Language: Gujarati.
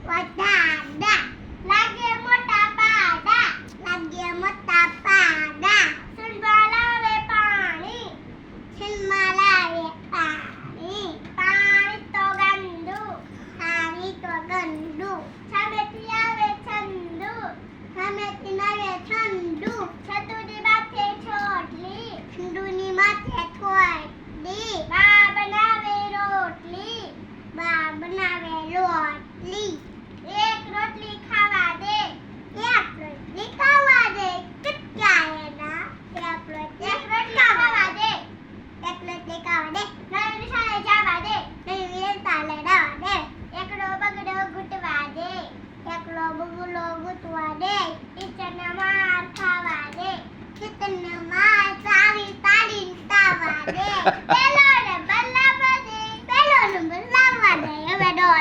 વધાડા લાગે મોટા પાડા લાગે મોટા પાડા સુનવા લાવે પાણી પાણી તો ગંદુ સામેથી આવે છંદુ છતુની માથે છોટલી બા બનાવે રોટલી એક રોટલી ખાવા દે કેટલા એના એક રોટલી ખાવા દે નવી નિશાળે જવા દે એકડો બગડો ઘૂંટવા દે ટીચરને માર ખાવા દે તાળી તાળીને તાવા દે પેલો નંબર